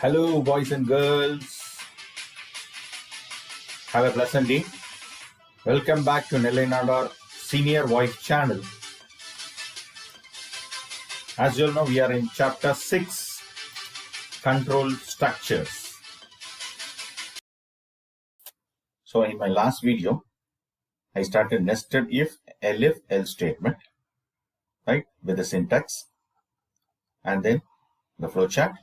Hello, boys and girls. Have a pleasant day. Welcome back to NADAR'S Senior Voice channel. As you all know, we are in chapter 6, Control Structures. So in my last video, I started nested if, elif, else statement, right, with the syntax, and then the flowchart.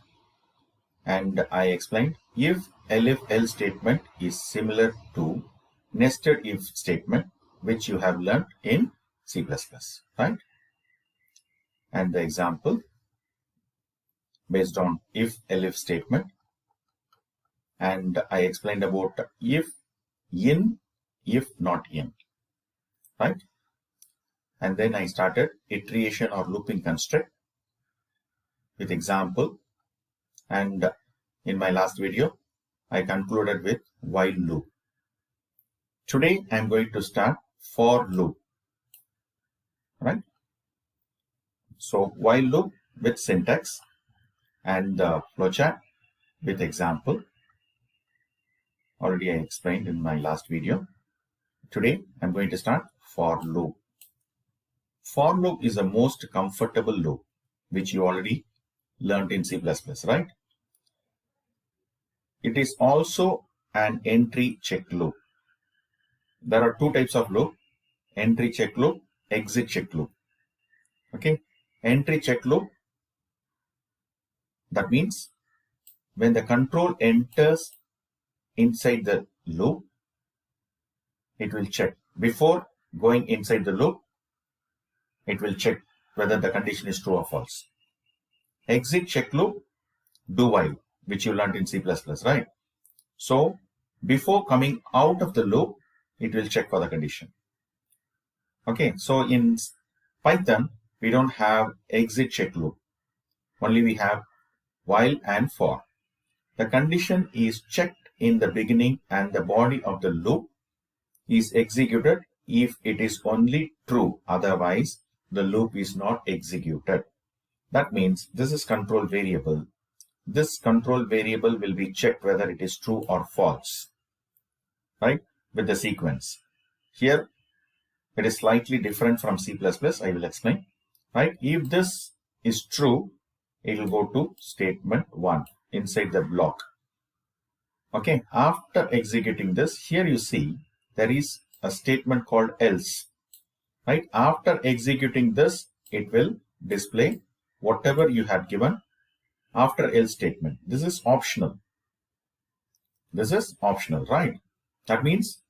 And I explained if, elif, else statement is similar to nested if statement, which you have learned in C++, right? And the example based on if, elif statement. And I explained about if, in, if not in, right? And then I started iteration or looping construct with example. And in my last video, I concluded with while loop. Today, I'm going to start for loop, right? So while loop with syntax and the flowchart with example. Already I explained in my last video. Today, I'm going to start for loop. For loop is the most comfortable loop, which you already learned in C++, right? It is also an entry check loop. There are two types of loop: entry check loop, exit check loop. Okay, entry check loop, that means when the control enters inside the loop, it will check. Before going inside the loop, it will check whether the condition is true or false. Exit check loop, do while, which you learned in C++, right? So before coming out of the loop, it will check for the condition. Okay, so in Python, we don't have exit check loop. Only we have while and for. The condition is checked in the beginning and the body of the loop is executed if it is only true. Otherwise, the loop is not executed. That means this is control variable. This control variable will be checked whether it is true or false, right, with the sequence. Here, it is slightly different from C++. I will explain, right? If this is true, it will go to statement 1 inside the block. Okay, after executing this, here you see there is a statement called else, right? After executing this, it will display whatever you had given after else statement. This is optional. This is optional, right? That means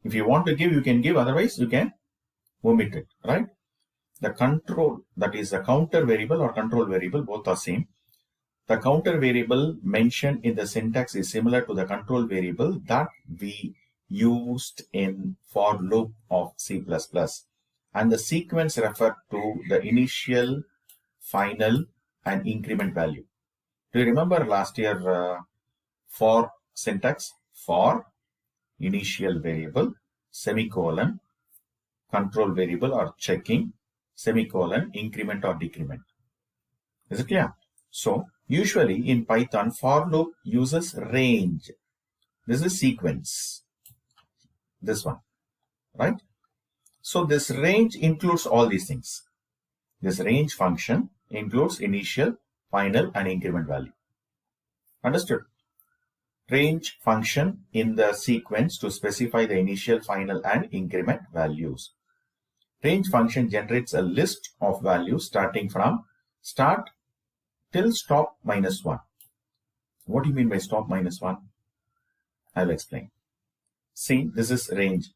if you want to give, you can give, otherwise you can omit it, right? The control, that is a counter variable or control variable, both are same. The counter variable mentioned in the syntax is similar to the control variable that we used in for loop of C++. And the sequence referred to the initial, final, and increment value. Do you remember last year for syntax? For initial variable, semicolon, control variable or checking, semicolon, increment or decrement. Is it clear? So usually in Python, for loop uses range. This is sequence. This one, right? So this range includes all these things. This range function includes initial, final, and increment value. Understood? Range function in the sequence to specify the initial, final, and increment values. Range function generates a list of values starting from start till stop minus 1. What do you mean by stop minus 1? I'll explain. See, this is range.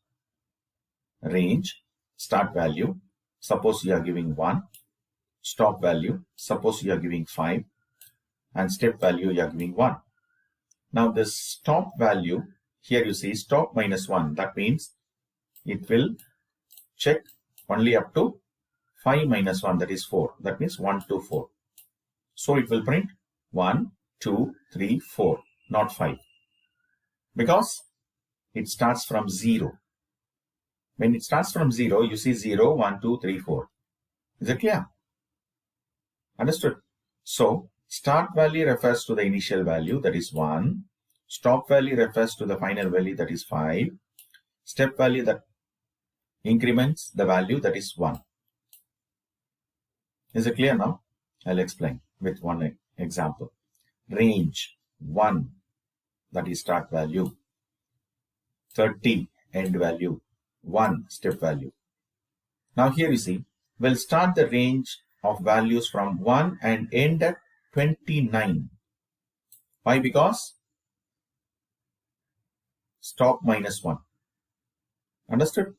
Range, start value, suppose you are giving 1. Stop value, suppose you are giving 5. And step value, you are giving 1. Now this stop value, here you see stop minus 1. That means it will check only up to 5 minus 1, that is 4. That means 1, 2, 4. So it will print 1, 2, 3, 4, not 5. Because it starts from 0. When it starts from 0, you see 0, 1, 2, 3, 4. Is it clear? Understood? So Start value refers to the initial value, that is 1. Stop value refers to the final value, that is 5. Step value that increments the value, that is 1. Is it clear now? I'll explain with one example. Range 1, that is start value. 30, end value. 1, step value. Now here you see, we'll start the range of values from 1 and end at 29. Why? Because stop minus 1. Understood?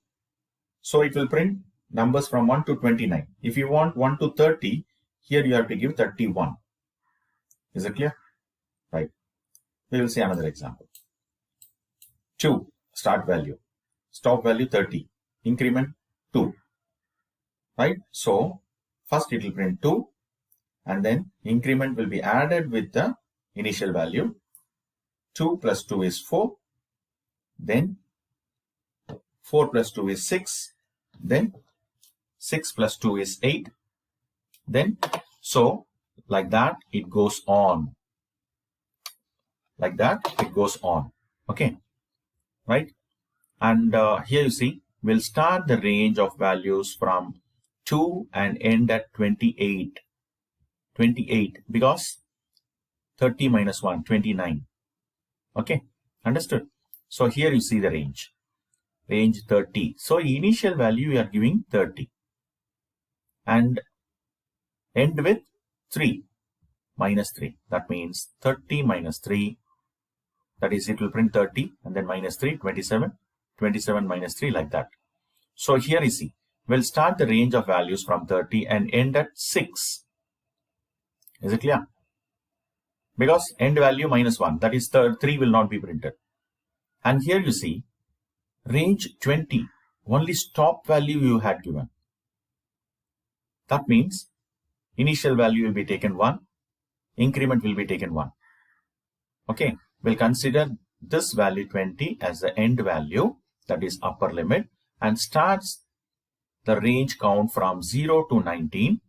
So it will print numbers from 1 to 29. If you want 1 to 30, here you have to give 31. Is it clear? Right. We will see another example. 2, start value. Stop value 30. Increment 2. Right? So first it will print 2 and then increment will be added with the initial value. 2 plus 2 is 4. Then 4 plus 2 is 6. Then 6 plus 2 is 8. Then so like that it goes on. Like that it goes on. Okay. Right. And here you see, we'll start the range of values from 2 and end at 28. 28 because 30 minus 1, 29. Okay. Understood? So here you see the range. Range 30. So initial value we are giving 30. And end with 3 minus 3. That means 30 minus 3. That is, it will print 30 and then minus 3, 27. 27 minus 3 like that. So here you see, we'll start the range of values from 30 and end at 6. Is it clear? Because end value minus 1, that is 3 will not be printed. And here you see, range 20, only stop value you had given. That means initial value will be taken 1, increment will be taken 1. Okay, we'll consider this value 20 as the end value, that is upper limit, and starts the range count from 0 to 19.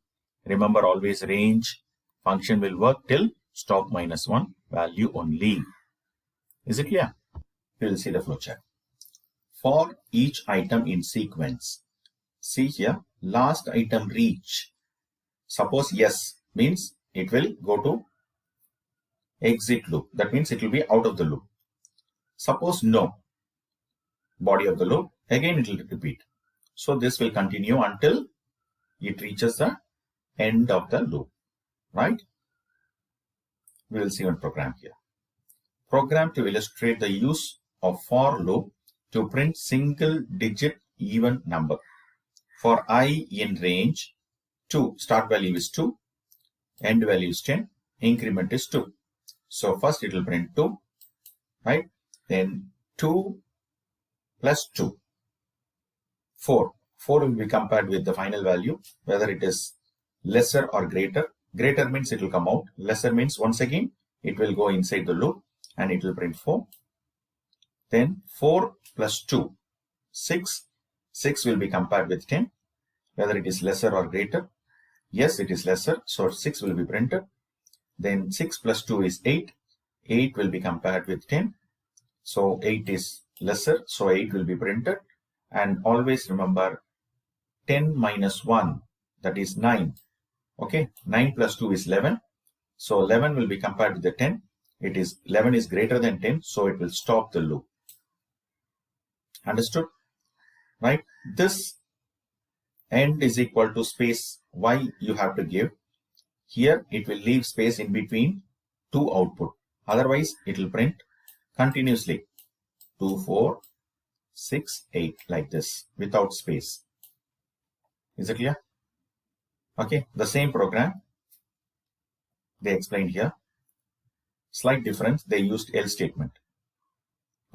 Remember, always range function will work till stop minus 1 value only. Is it clear? We will see the flowchart. For each item in sequence, see here, last item reach. Suppose yes means it will go to exit loop. That means it will be out of the loop. Suppose no, body of the loop, again it will repeat. So this will continue until it reaches the end of the loop. Right? We will see one program here. Program to illustrate the use of for loop to print single digit even number. For I in range 2, start value is 2, end value is 10, increment is 2. So first it will print 2, right? Then 2 plus 2, 4. 4 will be compared with the final value, whether it is lesser or greater. Greater means it will come out. Lesser means once again it will go inside the loop and it will print 4. Then 4 plus 2, 6. 6 will be compared with 10, whether it is lesser or greater. Yes, it is lesser, so 6 will be printed. Then 6 plus 2 is 8. 8 will be compared with 10. So 8 is lesser, so 8 will be printed. And always remember 10 minus 1, that is 9. Okay, 9 plus 2 is 11. So 11 will be compared with the 10. It is 11 is greater than 10, so it will stop the loop. Understood? Right? This end is equal to space y you have to give. Here it will leave space in between two output. Otherwise it will print continuously 2, 4, 6, 8 like this without space. Is it clear? Okay, the same program they explained here. Slight difference, they used else statement.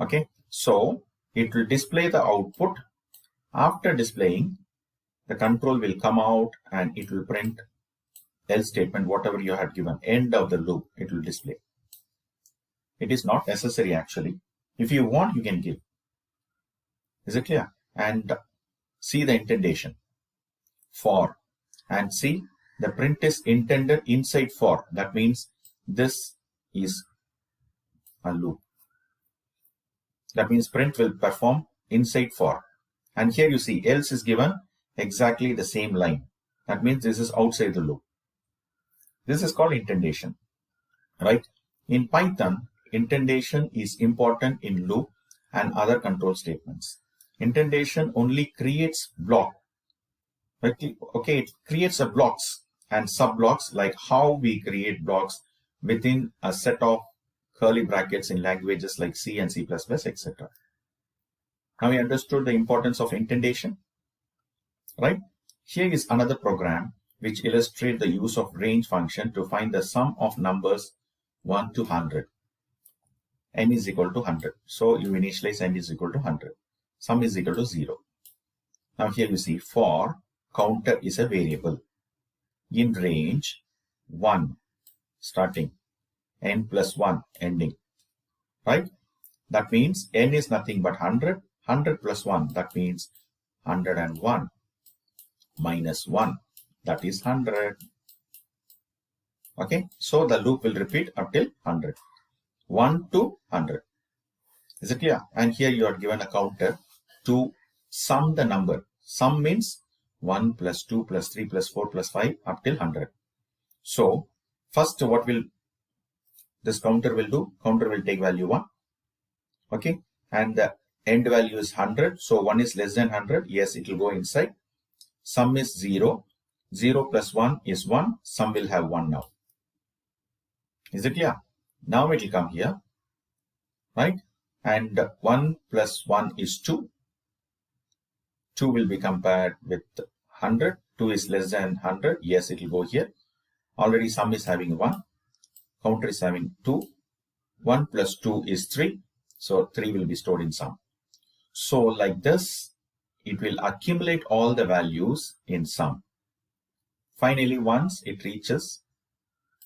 Okay, so it will display the output. After displaying, the control will come out and it will print else statement, whatever you had given, end of the loop, it will display. It is not necessary actually. If you want, you can give. Is it clear? And see the indentation for, and see the print is intended inside for. That means this is a loop. That means print will perform inside for. And here you see else is given exactly the same line. That means this is outside the loop. This is called indentation, right? In Python, indentation is important in loop and other control statements. Indentation only creates block. Okay, it creates a blocks and sub-blocks, like how we create blocks within a set of curly brackets in languages like C and C++, etc. Now we understood the importance of indentation, right? Here is another program which illustrates the use of range function to find the sum of numbers 1 to 100. N is equal to 100. So you initialize n is equal to 100. Sum is equal to 0. Now here you see for counter is a variable in range 1 starting, n plus 1 ending, right? That means n is nothing but 100. 100 plus 1, that means 101 minus 1, that is 100. Okay, so the loop will repeat up till 100. 1 to 100. Is it clear? And here you are given a counter to sum the number. Sum means 1 plus 2 plus 3 plus 4 plus 5 up till 100. So first what will this counter will do? Counter will take value 1. Okay, and the end value is 100. So 1 is less than 100. Yes, it will go inside. Sum is 0. 0 plus 1 is 1. Sum will have 1 now. Is it clear? Now it will come here, right? And 1 plus 1 is 2. 2 will be compared with 100. 2 is less than 100. Yes, it will go here. Already sum is having 1. Counter is having 2. 1 plus 2 is 3. So 3 will be stored in sum. So like this, it will accumulate all the values in sum. Finally, once it reaches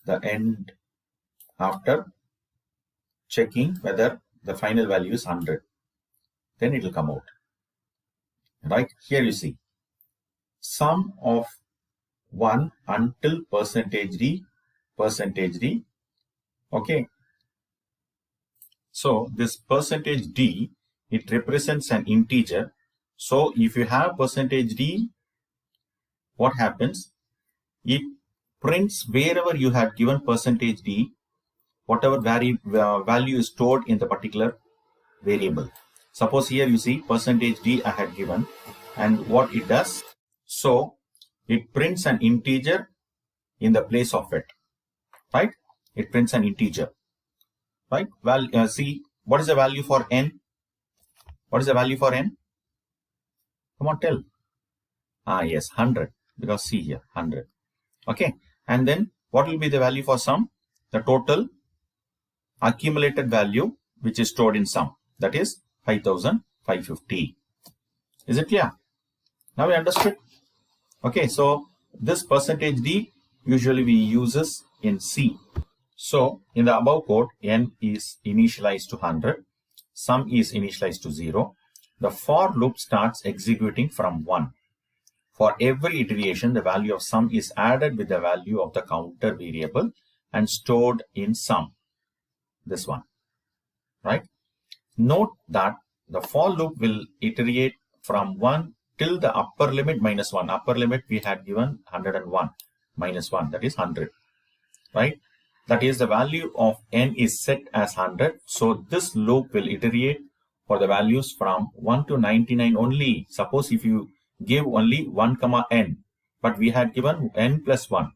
the end, after checking whether the final value is 100, then it will come out. Right here you see sum of 1 until %d. Okay, so this %d, it represents an integer. So if you have %d, what happens? It prints wherever you have given %d, whatever value is stored in the particular variable. Suppose here you see %d I had given, and what it does, so it prints an integer in the place of it, right? It prints an integer, right? Well, see, what is the value for n? What is the value for n? Come on, tell. Yes, 100, because see here, 100. Okay, and then what will be the value for sum? The total accumulated value which is stored in sum, that is 5550. Is it clear? Now we understood. Okay, so this %d usually we uses in C. So in the above code, n is initialized to 100, sum is initialized to 0. The for loop starts executing from 1. For every iteration, the value of sum is added with the value of the counter variable and stored in sum. This one, right? Note that the for loop will iterate from 1 till the upper limit minus 1. Upper limit we had given 101 minus 1, that is 100, right? That is the value of n is set as 100. So this loop will iterate for the values from 1 to 99 only. Suppose if you give only 1 comma n, but we had given n plus 1.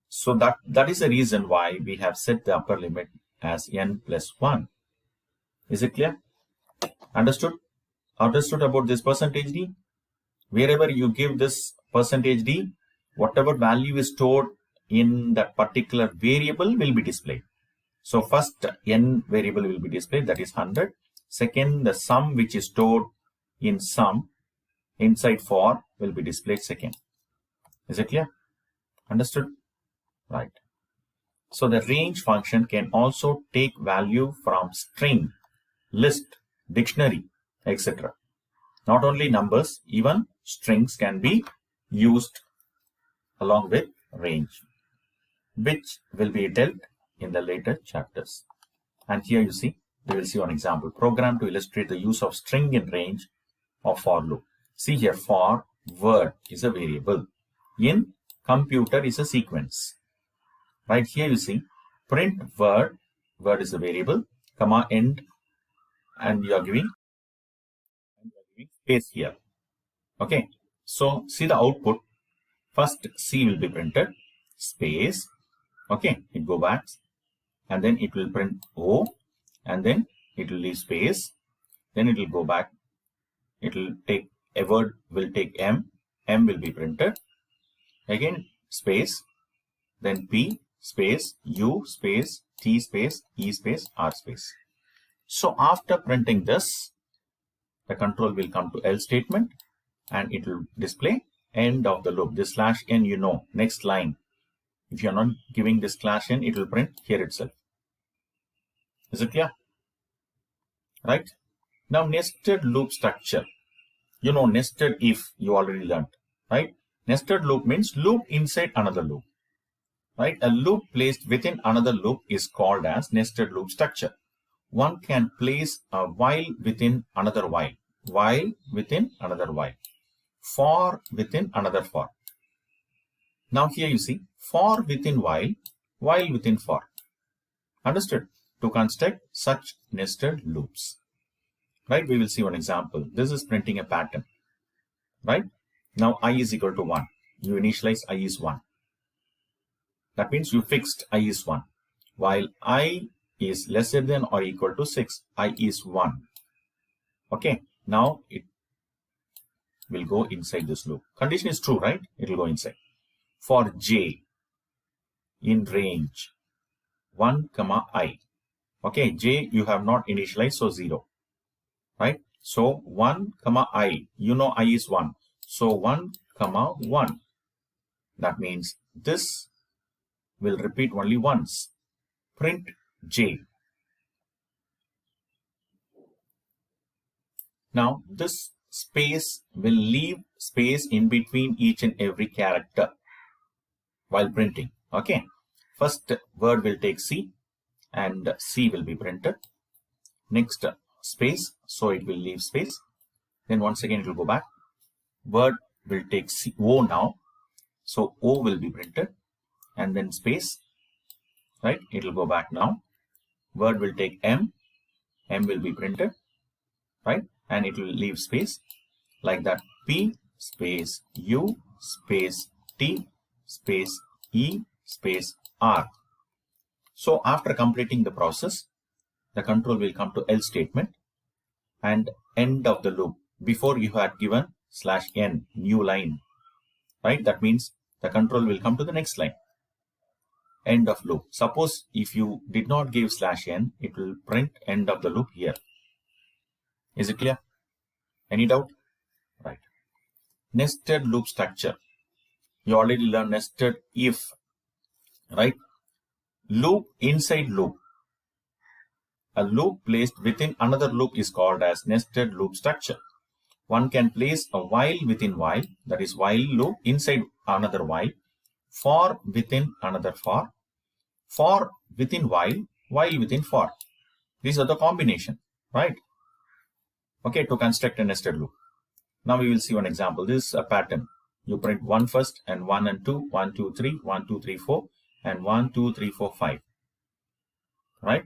So that is the reason why we have set the upper limit as n plus 1. Is it clear? Understood? Understood about this %d? Wherever you give this %d, whatever value is stored in that particular variable will be displayed. So first n variable will be displayed, that is 100. Second, the sum which is stored in sum inside for will be displayed second. Is it clear? Understood? Right. So the range function can also take value from string, list, dictionary, etc. Not only numbers, even strings can be used along with range, which will be dealt in the later chapters. And here you see, we will see one example program to illustrate the use of string in range of for loop. See here, for word is a variable, in computer is a sequence. Right here you see, print word, word is a variable, comma end, and you are giving space here. Okay, so see the output. First C will be printed, space, okay, it go back, and then it will print O, and then it will leave space, then it will go back, it will take a word, will take M will be printed, again space, then P space, U space, T space, E space, R space. So after printing this, the control will come to else statement and it will display end of the loop. This /n, you know, next line. If you are not giving this /n, it will print here itself. Is it clear? Right? Now nested loop structure. You know, nested if you already learned, right? Nested loop means loop inside another loop. Right? A loop placed within another loop is called as nested loop structure. One can place a while within another while within another while, for within another for. Now here you see, for within while within for. Understood? To construct such nested loops. Right? We will see one example. This is printing a pattern. Right? Now I is equal to 1. You initialize I is 1. That means you fixed I is 1. While I is lesser than or equal to 6, I is 1. Okay, now it will go inside this loop. Condition is true, right? It will go inside. For j in range 1, I. Okay, j you have not initialized, so 0. Right? So 1, I. You know I is 1. So 1, 1. That means this will repeat only once. Print j. Now this space will leave space in between each and every character while printing. Okay. First word will take C and C will be printed. Next space, so it will leave space. Then once again it will go back. Word will take C, O now. So O will be printed and then space. Right? It will go back now. Word will take M will be printed. Right? And it will leave space like that. P space U space T space E space R. So after completing the process, the control will come to else statement and end of the loop. Before you had given /n, new line, right? That means the control will come to the next line. End of loop. Suppose if you did not give /n, it will print end of the loop here. Is it clear? Any doubt? Right. Nested loop structure. You already learned nested if, right? Loop inside loop. A loop placed within another loop is called as nested loop structure. One can place a while within while, that is while loop inside another while, for within another for within while within for. These are the combination, right? Okay, to construct a nested loop. Now we will see one example. This is a pattern. You print 1 first and 1 and 2, 1, 2, 3, 1, 2, 3, 4, and 1, 2, 3, 4, 5. Right?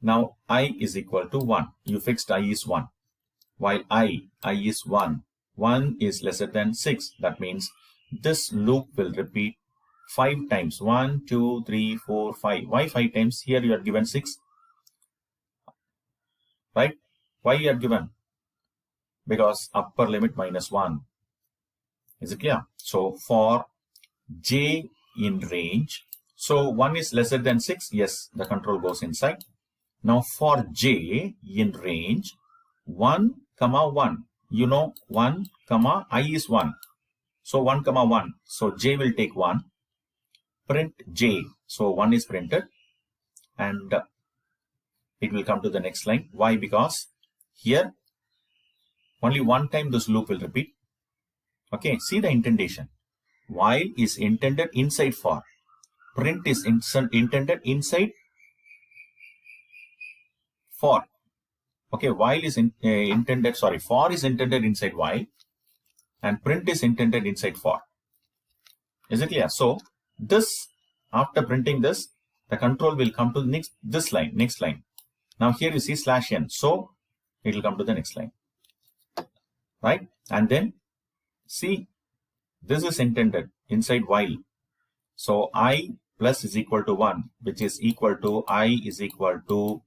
Now I is equal to 1. You fixed I is 1. While I is 1. 1 is lesser than 6. That means this loop will repeat 5 times. 1, 2, 3, 4, 5. Why 5 times? Here you are given 6. Right? Why you are given? Because upper limit minus 1. Is it clear? So for j in range, so 1 is lesser than 6. Yes, the control goes inside. Now for j in range 1, 1. You know 1, I is 1. So 1, 1. So j will take 1. Print j. So 1 is printed and it will come to the next line. Why? Because here only one time this loop will repeat. Okay, see the indentation. while is intended inside for. Print is intended inside for. Okay, while is intended, sorry, for is intended inside while, and print is intended inside for. Is it clear? So this, after printing this, the control will come to the next line. Now here you see /n, so it will come to the next line, right? And then see, this is intended inside while, so I plus is equal to 1, which is equal to I is equal to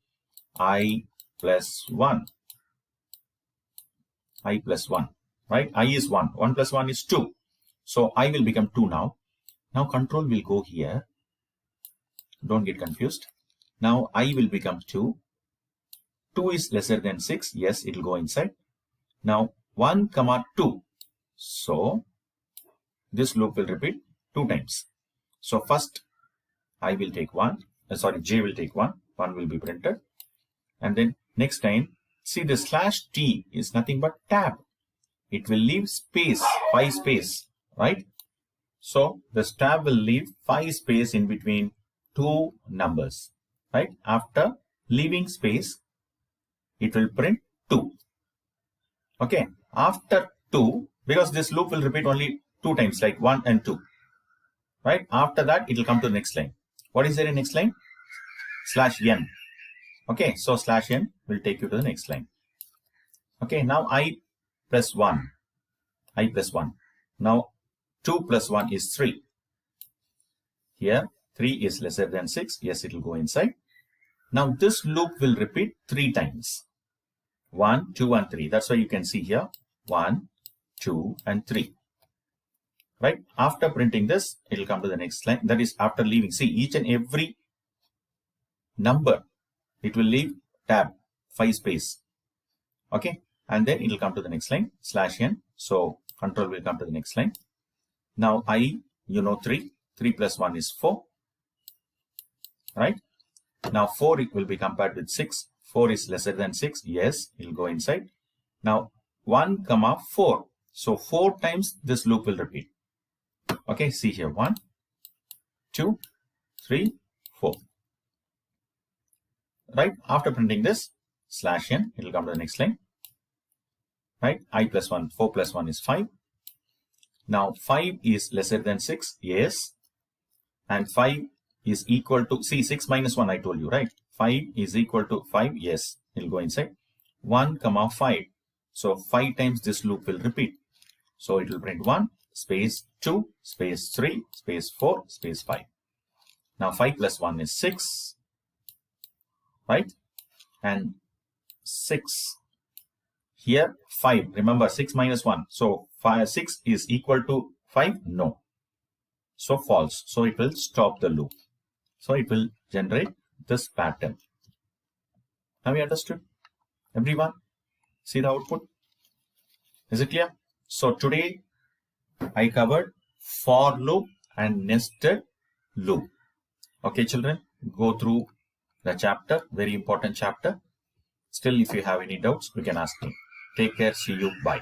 I plus 1. I plus 1, right? I is 1. 1 plus 1 is 2. So I will become 2 now. Now control will go here. Don't get confused. Now I will become 2. 2 is lesser than 6. Yes, it will go inside. Now 1 comma 2. So this loop will repeat 2 times. So first I will take 1. J will take 1. 1 will be printed. And then next time, see the /t is nothing but tab. It will leave space, 5 space, right? So this tab will leave 5 space in between 2 numbers, right? After leaving space, it will print 2. Okay, after 2, because this loop will repeat only 2 times, like 1 and 2, right? After that, it will come to the next line. What is there in next line? /n. Okay, so /n will take you to the next line. Okay, now I plus 1. I plus 1. Now 2 plus 1 is 3. Here 3 is lesser than 6. Yes, it will go inside. Now this loop will repeat 3 times. 1, 2, and 3. That's why you can see here 1, 2, and 3. Right? After printing this, it will come to the next line. That is after leaving. See, each and every number, it will leave tab, 5 space. Okay, and then it will come to the next line, /n. So control will come to the next line. Now I, 3. 3 plus 1 is 4. Right? Now 4 it will be compared with 6. 4 is lesser than 6. Yes, it will go inside. Now 1 comma 4. So 4 times this loop will repeat. Okay, see here 1, 2, 3, 4. Right? After printing this, /n, it will come to the next line. Right? I plus 1, 4 plus 1 is 5. Now 5 is lesser than 6. Yes. And 5 is equal to, see, 6 minus 1 I told you, right? 5 is equal to 5. Yes, it will go inside. 1 comma 5. So 5 times this loop will repeat. So it will print 1 space 2 space 3 space 4 space 5. Now 5 plus 1 is 6. Right? And 6. Here 5. Remember 6 minus 1. So 6 is equal to 5? No. So false. So it will stop the loop. So it will generate this pattern. Have you understood? Everyone? See the output? Is it clear? So today I covered for loop and nested loop. Okay, children, go through the chapter, very important chapter. Still, if you have any doubts, you can ask me. Take care. See you. Bye.